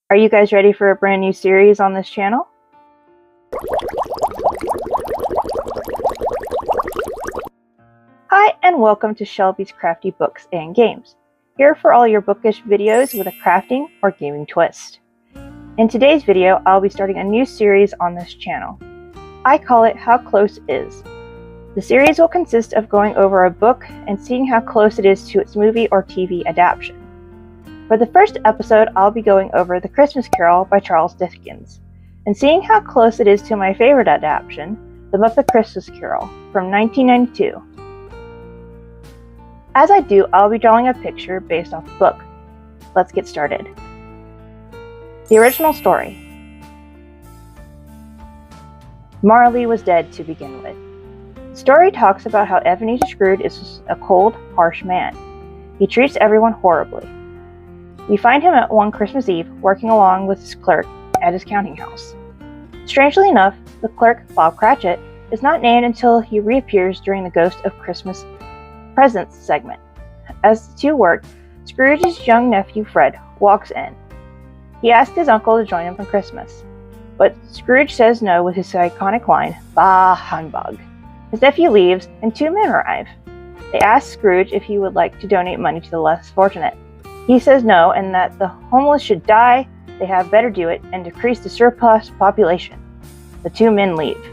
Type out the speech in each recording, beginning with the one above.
Are you guys ready for a brand new series on this channel? Hi, and welcome to Shelby's Crafty Books and Games. Here for all your bookish videos with a crafting or gaming twist. In today's video, I'll be starting a new series on this channel. I call it How Close Is. The series will consist of going over a book and seeing how close it is to its movie or TV adaptation. For the first episode, I'll be going over The Christmas Carol by Charles Dickens, and seeing how close it is to my favorite adaptation, The Muppet Christmas Carol from 1992. As I do, I'll be drawing a picture based off the book. Let's get started. The original story. Marley was dead to begin with. The story talks about how Ebenezer Scrooge is a cold, harsh man. He treats everyone horribly. We find him at one Christmas Eve working along with his clerk at his counting house. Strangely enough, the clerk, Bob Cratchit, is not named until he reappears during the Ghost of Christmas Presents segment. As the two work, Scrooge's young nephew Fred walks in. He asks his uncle to join him for Christmas, but Scrooge says no with his iconic line, "Bah, humbug." His nephew leaves, and two men arrive. They ask Scrooge if he would like to donate money to the less fortunate. He says no, and that the homeless should die, they have better do it, and decrease the surplus population. The two men leave.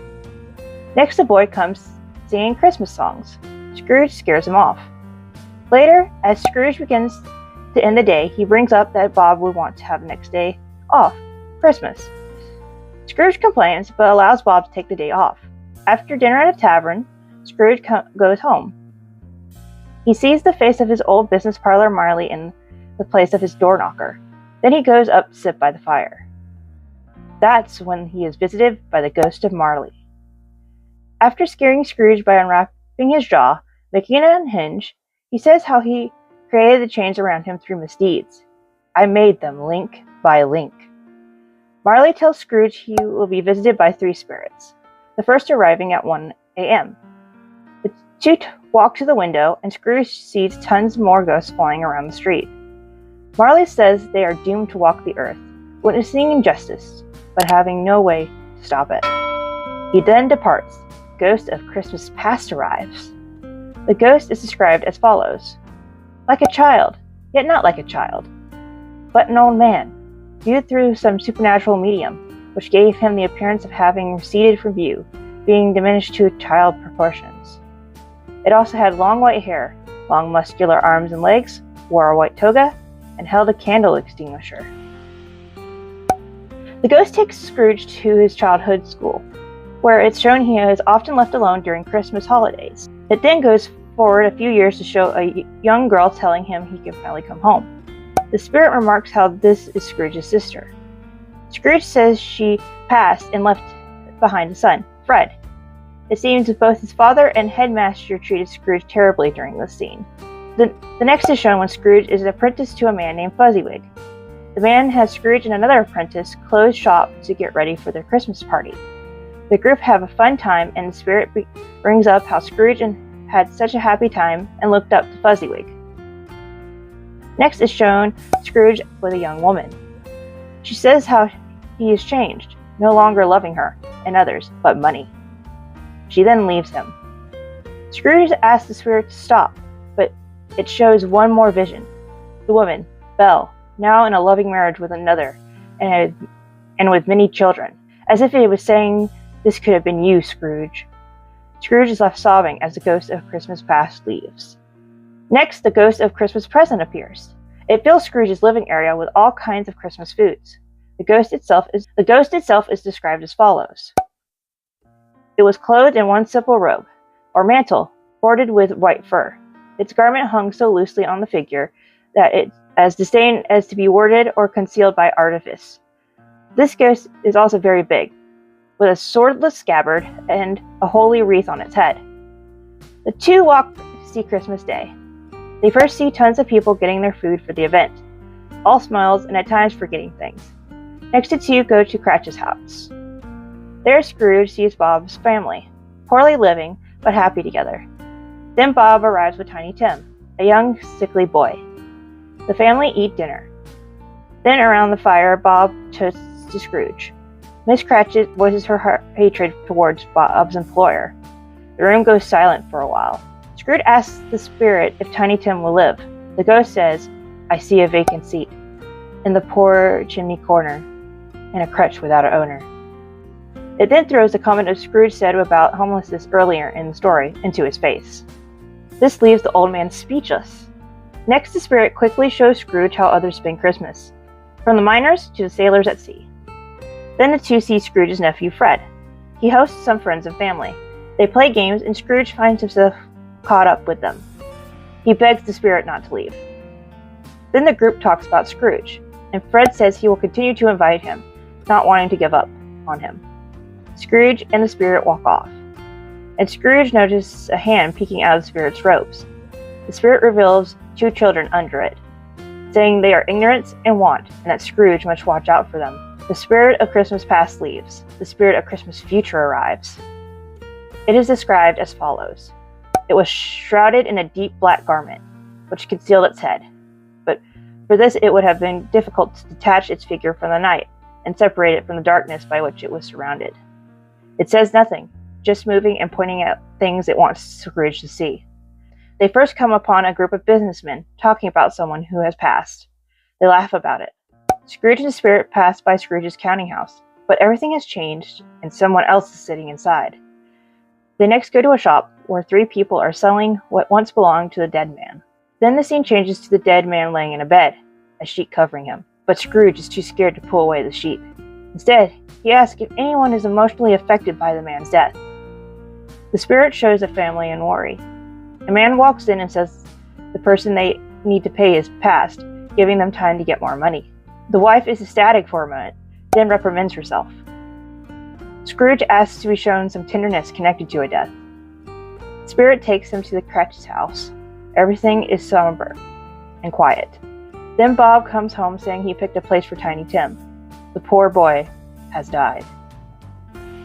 Next, a boy comes singing Christmas songs. Scrooge scares him off. Later, as Scrooge begins to end the day, he brings up that Bob would want to have the next day off, Christmas. Scrooge complains, but allows Bob to take the day off. After dinner at a tavern, Scrooge goes home. He sees the face of his old business partner Marley in the place of his door knocker. Then he goes up to sit by the fire. That's when he is visited by the ghost of Marley. After scaring Scrooge by unwrapping his jaw, making it unhinge, he says how he created the chains around him through misdeeds. "I made them link by link." Marley tells Scrooge he will be visited by three spirits, the first arriving at 1 a.m. The two walk to the window, and Scrooge sees tons more ghosts flying around the street. Marley says they are doomed to walk the earth, witnessing injustice, but having no way to stop it. He then departs. Ghost of Christmas Past arrives. The ghost is described as follows: like a child, yet not like a child, but an old man, viewed through some supernatural medium, which gave him the appearance of having receded from view, being diminished to child proportions. It also had long white hair, long muscular arms and legs, wore a white toga, and held a candle extinguisher. The ghost takes Scrooge to his childhood school, where it's shown he is often left alone during Christmas holidays. It then goes forward a few years to show a young girl telling him he can finally come home. The spirit remarks how this is Scrooge's sister. Scrooge says she passed and left behind a son, Fred. It seems both his father and headmaster treated Scrooge terribly during this scene. The next is shown when Scrooge is an apprentice to a man named Fuzzywig. The man has Scrooge and another apprentice close shop to get ready for their Christmas party. The group have a fun time, and the spirit brings up how Scrooge had such a happy time and looked up to Fuzzywig. Next is shown Scrooge with a young woman. She says how he has changed, no longer loving her and others, but money. She then leaves him. Scrooge asks the spirit to stop, but it shows one more vision. The woman, Belle, now in a loving marriage with another, and with many children, as if it was saying, "This could have been you, Scrooge." Scrooge is left sobbing as the ghost of Christmas Past leaves. Next, the ghost of Christmas Present appears. It fills Scrooge's living area with all kinds of Christmas foods. The ghost itself is described as follows. It was clothed in one simple robe, or mantle, bordered with white fur. Its garment hung so loosely on the figure that it as disdained as to be warded or concealed by artifice. This ghost is also very big, with a swordless scabbard and a holy wreath on its head. The two walk to see Christmas Day. They first see tons of people getting their food for the event, all smiles and at times forgetting things. Next, the two go to Cratchit's house. There, Scrooge sees Bob's family, poorly living but happy together. Then Bob arrives with Tiny Tim, a young, sickly boy. The family eat dinner. Then around the fire, Bob toasts to Scrooge. Miss Cratchit voices her hatred towards Bob's employer. The room goes silent for a while. Scrooge asks the spirit if Tiny Tim will live. The ghost says, "I see a vacant seat in the poor chimney corner, and a crutch without an owner." It then throws the comment of Scrooge said about homelessness earlier in the story into his face. This leaves the old man speechless. Next, the spirit quickly shows Scrooge how others spend Christmas, from the miners to the sailors at sea. Then the two see Scrooge's nephew Fred. He hosts some friends and family. They play games, and Scrooge finds himself caught up with them. He begs the spirit not to leave. Then the group talks about Scrooge, and Fred says he will continue to invite him, not wanting to give up on him. Scrooge and the spirit walk off, and Scrooge notices a hand peeking out of the spirit's robes. The spirit reveals two children under it, saying they are ignorance and want, and that Scrooge must watch out for them. The spirit of Christmas past leaves. The spirit of Christmas future arrives. It is described as follows. It was shrouded in a deep black garment, which concealed its head. But for this it would have been difficult to detach its figure from the night, and separate it from the darkness by which it was surrounded. It says nothing, just moving and pointing at things it wants Scrooge to see. They first come upon a group of businessmen talking about someone who has passed. They laugh about it. Scrooge and the spirit pass by Scrooge's counting house, but everything has changed, and someone else is sitting inside. They next go to a shop where three people are selling what once belonged to the dead man. Then the scene changes to the dead man laying in a bed, a sheet covering him, but Scrooge is too scared to pull away the sheet. Instead, he asks if anyone is emotionally affected by the man's death. The spirit shows a family in worry. A man walks in and says the person they need to pay is passed, giving them time to get more money. The wife is ecstatic for a moment, then reprimands herself. Scrooge asks to be shown some tenderness connected to a death. The spirit takes him to the Cratchit's house. Everything is somber and quiet. Then Bob comes home saying he picked a place for Tiny Tim. The poor boy has died.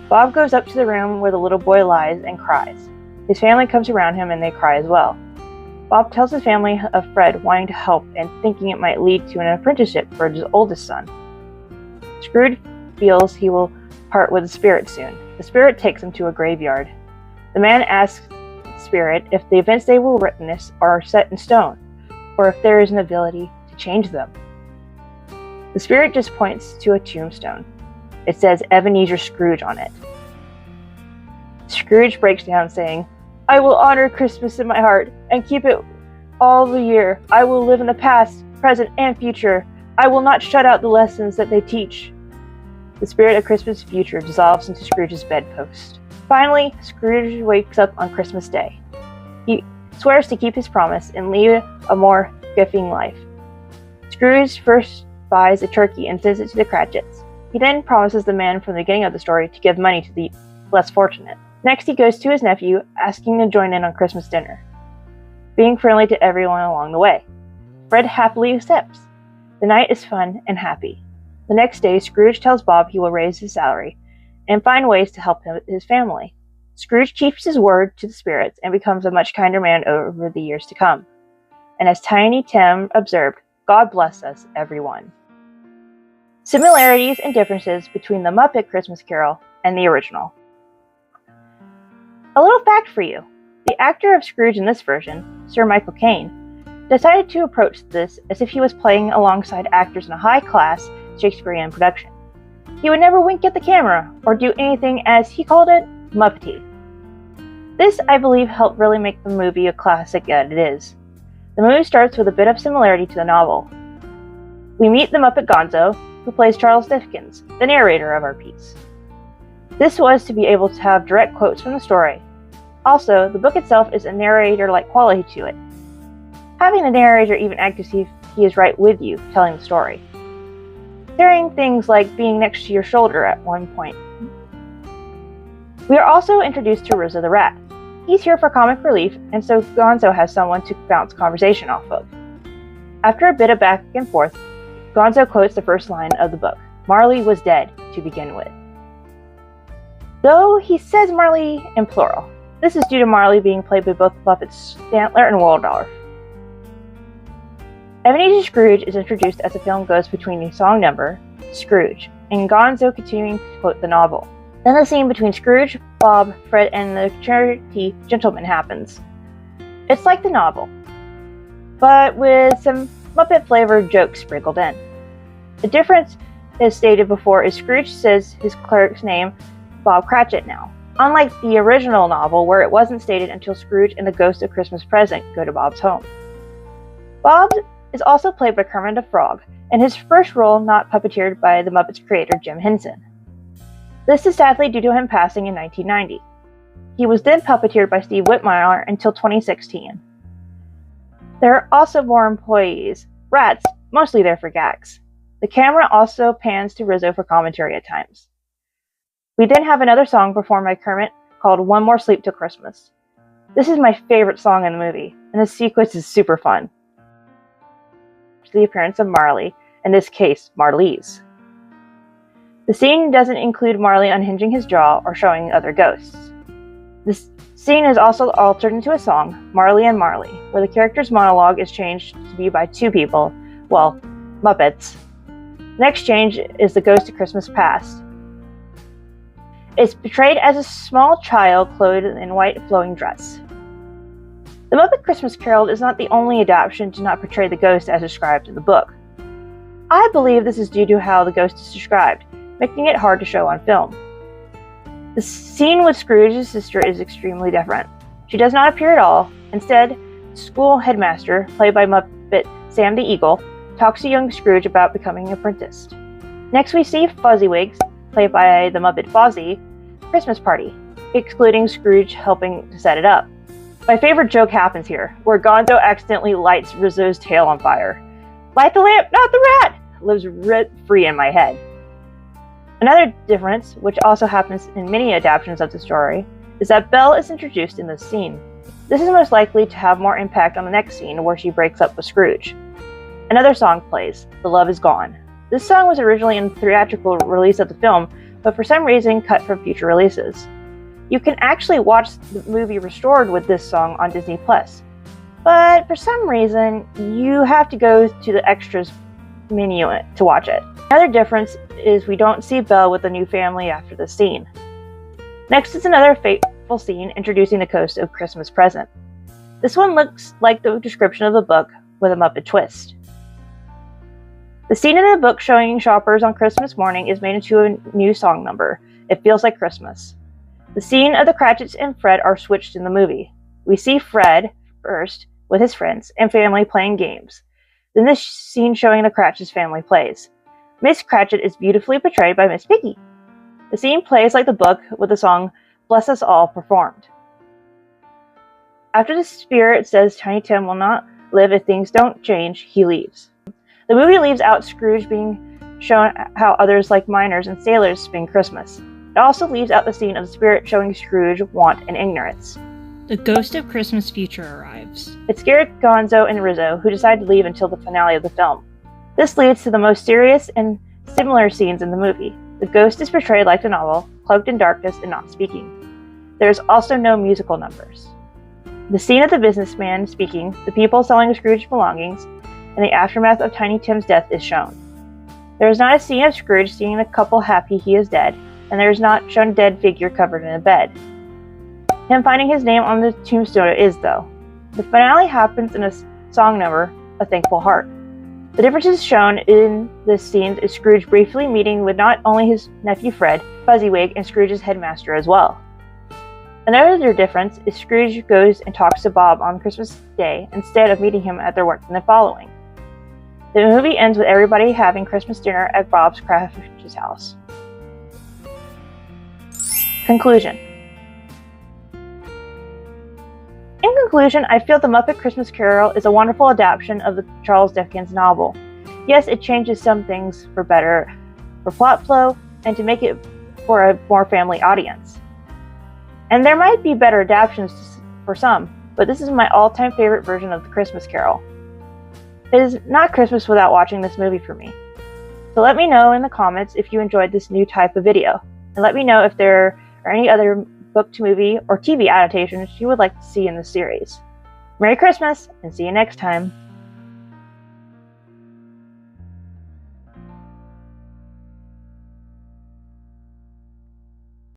Bob goes up to the room where the little boy lies and cries. His family comes around him and they cry as well. Bob tells his family of Fred wanting to help and thinking it might lead to an apprenticeship for his oldest son. Scrooge feels he will part with the spirit soon. The spirit takes him to a graveyard. The man asks the spirit if the events they will witness are set in stone, or if there is an ability to change them. The spirit just points to a tombstone. It says Ebenezer Scrooge on it. Scrooge breaks down saying, "I will honor Christmas in my heart and keep it all the year. I will live in the past, present, and future. I will not shut out the lessons that they teach." The spirit of Christmas future dissolves into Scrooge's bedpost. Finally, Scrooge wakes up on Christmas Day. He swears to keep his promise and lead a more gifting life. Scrooge first buys a turkey and sends it to the Cratchits. He then promises the man from the beginning of the story to give money to the less fortunate. Next, he goes to his nephew, asking to join in on Christmas dinner, being friendly to everyone along the way. Fred happily accepts. The night is fun and happy. The next day, Scrooge tells Bob he will raise his salary and find ways to help his family. Scrooge keeps his word to the spirits and becomes a much kinder man over the years to come. And as Tiny Tim observed, God bless us, everyone. Similarities and differences between the Muppet Christmas Carol and the original. A little fact for you. The actor of Scrooge in this version, Sir Michael Caine, decided to approach this as if he was playing alongside actors in a high-class Shakespearean production. He would never wink at the camera or do anything, as he called it, Muppety. This, I believe, helped really make the movie a classic that it is. The movie starts with a bit of similarity to the novel. We meet the Muppet Gonzo, who plays Charles Dickens, the narrator of our piece. This was to be able to have direct quotes from the story. Also, the book itself is a narrator-like quality to it, having the narrator even act as if he is right with you, telling the story. Saying things like being next to your shoulder at one point. We are also introduced to Rizzo the Rat. He's here for comic relief, and so Gonzo has someone to bounce conversation off of. After a bit of back and forth, Gonzo quotes the first line of the book, "Marley was dead to begin with." Though he says Marley in plural. This is due to Marley being played by both Muppets Stantler and Waldorf. Ebenezer Scrooge is introduced as the film goes between the song number, Scrooge, and Gonzo continuing to quote the novel. Then the scene between Scrooge, Bob, Fred, and the charity gentleman happens. It's like the novel, but with some Muppet-flavored jokes sprinkled in. The difference, as stated before, is Scrooge says his clerk's name, Bob Cratchit, now, unlike the original novel where it wasn't stated until Scrooge and the Ghost of Christmas Present go to Bob's home. Bob is also played by Kermit the Frog, and his first role not puppeteered by the Muppets creator Jim Henson. This is sadly due to him passing in 1990. He was then puppeteered by Steve Whitmire until 2016. There are also more employees, rats, mostly there for gags. The camera also pans to Rizzo for commentary at times. We then have another song performed by Kermit called One More Sleep Till Christmas. This is my favorite song in the movie, and the sequence is super fun. The appearance of Marley, in this case, Marlies. The scene doesn't include Marley unhinging his jaw or showing other ghosts. This scene is also altered into a song, Marley and Marley, where the character's monologue is changed to be by two people, well, Muppets. The next change is the Ghost of Christmas Past. It's portrayed as a small child clothed in white flowing dress. The Muppet Christmas Carol is not the only adaptation to not portray the ghost as described in the book. I believe this is due to how the ghost is described, making it hard to show on film. The scene with Scrooge's sister is extremely different. She does not appear at all. Instead, the school headmaster, played by Muppet Sam the Eagle, talks to young Scrooge about becoming an apprentice. Next we see Fozziwig's, played by the Muppet Fozzie, Christmas party, excluding Scrooge helping to set it up. My favorite joke happens here, where Gonzo accidentally lights Rizzo's tail on fire. Light the lamp, not the rat! Lives rent-free in my head. Another difference, which also happens in many adaptations of the story, is that Belle is introduced in this scene. This is most likely to have more impact on the next scene where she breaks up with Scrooge. Another song plays, The Love Is Gone. This song was originally in the theatrical release of the film, but for some reason cut from future releases. You can actually watch the movie restored with this song on Disney+. But for some reason, you have to go to the extras menu to watch it. Another difference is we don't see Belle with the new family after the scene. Next is another fateful scene introducing the Ghost of Christmas Present. This one looks like the description of the book with a Muppet twist. The scene in the book showing shoppers on Christmas morning is made into a new song number, It Feels Like Christmas. The scene of the Cratchits and Fred are switched in the movie. We see Fred first with his friends and family playing games. Then the scene showing the Cratchits family plays. Miss Cratchit is beautifully portrayed by Miss Piggy. The scene plays like the book with the song Bless Us All performed. After the spirit says Tiny Tim will not live if things don't change, he leaves. The movie leaves out Scrooge being shown how others like miners and sailors spend Christmas. It also leaves out the scene of the spirit showing Scrooge want and ignorance. The Ghost of Christmas Future arrives. It scared Gonzo and Rizzo, who decide to leave until the finale of the film. This leads to the most serious and similar scenes in the movie. The ghost is portrayed like the novel, cloaked in darkness and not speaking. There is also no musical numbers. The scene of the businessman speaking, the people selling Scrooge's belongings, and the aftermath of Tiny Tim's death is shown. There is not a scene of Scrooge seeing the couple happy he is dead, and there is not shown a dead figure covered in a bed. Him finding his name on the tombstone is, though. The finale happens in a song number, A Thankful Heart. The differences shown in this scene is Scrooge briefly meeting with not only his nephew Fred, Fuzziwig, and Scrooge's headmaster as well. Another difference is Scrooge goes and talks to Bob on Christmas Day instead of meeting him at their work in the following. The movie ends with everybody having Christmas dinner at Bob's Cratchit's house. Conclusion. In conclusion, I feel The Muppet Christmas Carol is a wonderful adaptation of the Charles Dickens novel. Yes, it changes some things for better for plot flow and to make it for a more family audience. And there might be better adaptations for some, but this is my all-time favorite version of the Christmas Carol. It is not Christmas without watching this movie for me. So let me know in the comments if you enjoyed this new type of video, and let me know if there are any other book-to-movie or TV adaptations you would like to see in this series. Merry Christmas, and see you next time!